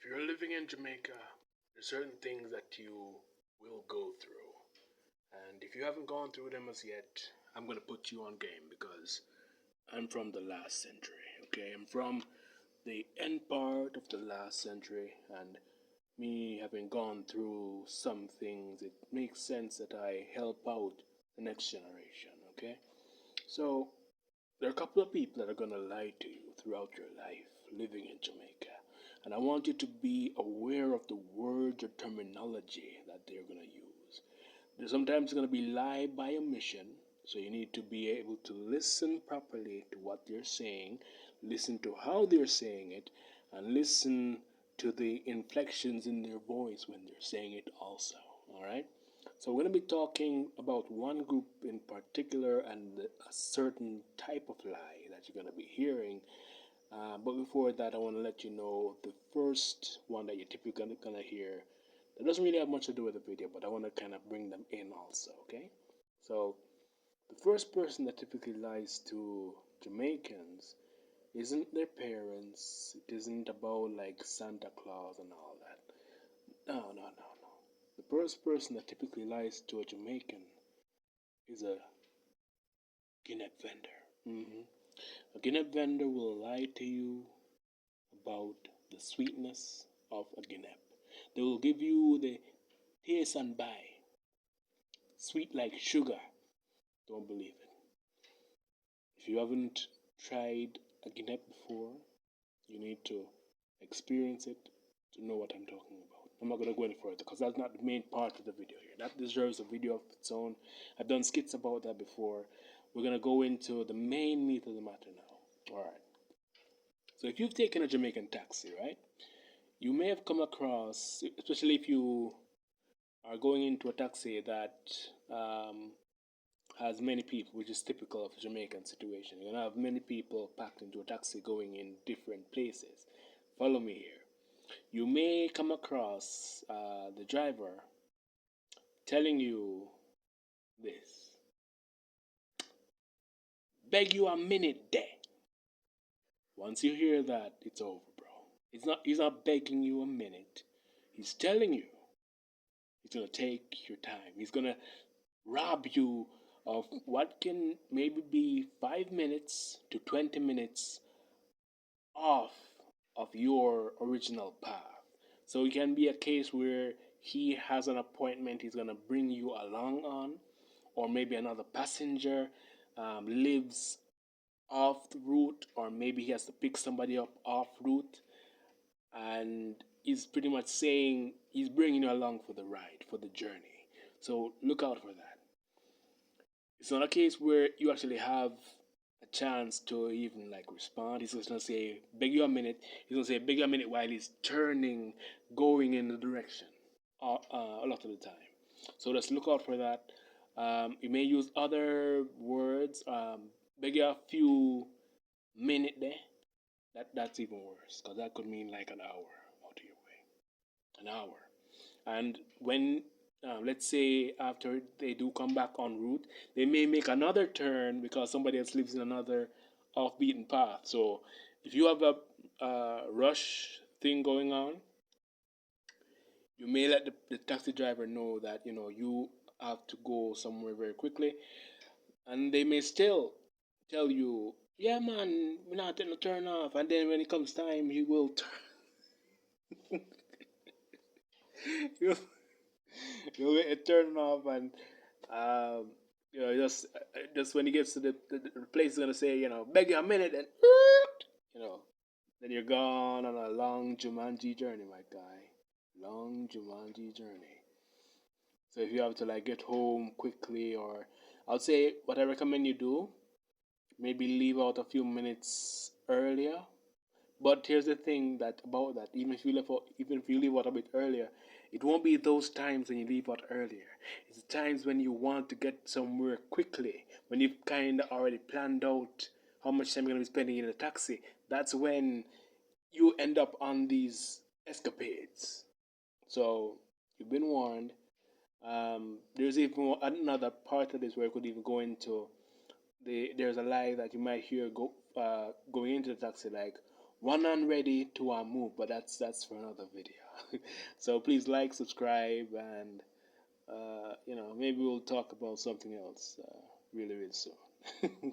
If you're living in Jamaica, there's certain things that you will go through. And if you haven't gone through them as yet, I'm going to put you on game because I'm from the last century, okay? I'm from the end part of the last century, and me having gone through some things, it makes sense that I help out the next generation, okay? So, there are a couple of people that are going to lie to you throughout your life living in Jamaica. And I want you to be aware of the words or terminology that they're going to use. There's sometimes going to be lie by omission, so you need to be able to listen properly to what they're saying, listen to how they're saying it, and listen to the inflections in their voice when they're saying it also. All right? So we're going to be talking about one group in particular and a certain type of lie that you're going to be hearing. But before that, I want to let you know the first one that you're typically going to hear. That doesn't really have much to do with the video, but I want to kind of bring them in also, okay? So the first person that typically lies to Jamaicans isn't their parents. It isn't about like Santa Claus and all that. No, no, no, no. The first person that typically lies to a Jamaican is a Guinea vendor. A Guinea vendor will lie to you about the sweetness of a Guinea. They will give you the taste and buy, sweet like sugar. Don't believe it. If you haven't tried a Guinea before, you need to experience it to know what I'm talking about. I'm not going to go any further because that's not the main part of the video here. That deserves a video of its own. I've done skits about that before. We're going to go into the main meat of the matter now. Alright. So if you've taken a Jamaican taxi, right, you may have come across, especially if you are going into a taxi that um, has many people, which is typical of a Jamaican situation. You're gonna have many people packed into a taxi going in different places. Follow me here. You may come across the driver telling you this: "Beg you a minute there." Once you hear that, it's over, bro. He's not begging you a minute. He's telling you he's gonna take your time. He's gonna rob you of what can maybe be 5 minutes to 20 minutes off of your original path. So it can be a case where he has an appointment he's going to bring you along on, or maybe another passenger lives off the route, or maybe he has to pick somebody up off route, and he's pretty much saying he's bringing you along for the ride, for the journey. So look out for that. It's not a case where you actually have a chance to even like respond. He's just gonna say, "Beg you a minute." He's gonna say, "Beg you a minute," while he's turning, going in the direction. A lot of the time. So let's look out for that. You may use other words. Beg you a few minute there. That's even worse because that could mean like an hour out of your way. An hour. And when let's say after they do come back en route, they may make another turn because somebody else lives in another off beaten path. So if you have a rush thing going on, you may let the taxi driver know that you have to go somewhere very quickly, and they may still tell you, "Yeah, man, we're not going to turn off," and then when it comes time, he will turn. you you'll get it turned off, and um, just when he gets to the place, he's gonna say, "Beg you a minute," and you know, then you're gone on a long Jumanji journey, my guy, long Jumanji journey. So if you have to like get home quickly, or I'll say what I recommend you do, maybe leave out a few minutes earlier. But here's the thing that about that, even if you leave out a bit earlier, it won't be those times when you leave out earlier. It's the times when you want to get somewhere quickly, when you've kind of already planned out how much time you're going to be spending in a taxi. That's when you end up on these escapades. So you've been warned. There's even another part of this where you could even go into there's a lie that you might hear going into the taxi like, one unready to our move, but that's for another video. So please like, subscribe, and maybe we'll talk about something else really, really soon.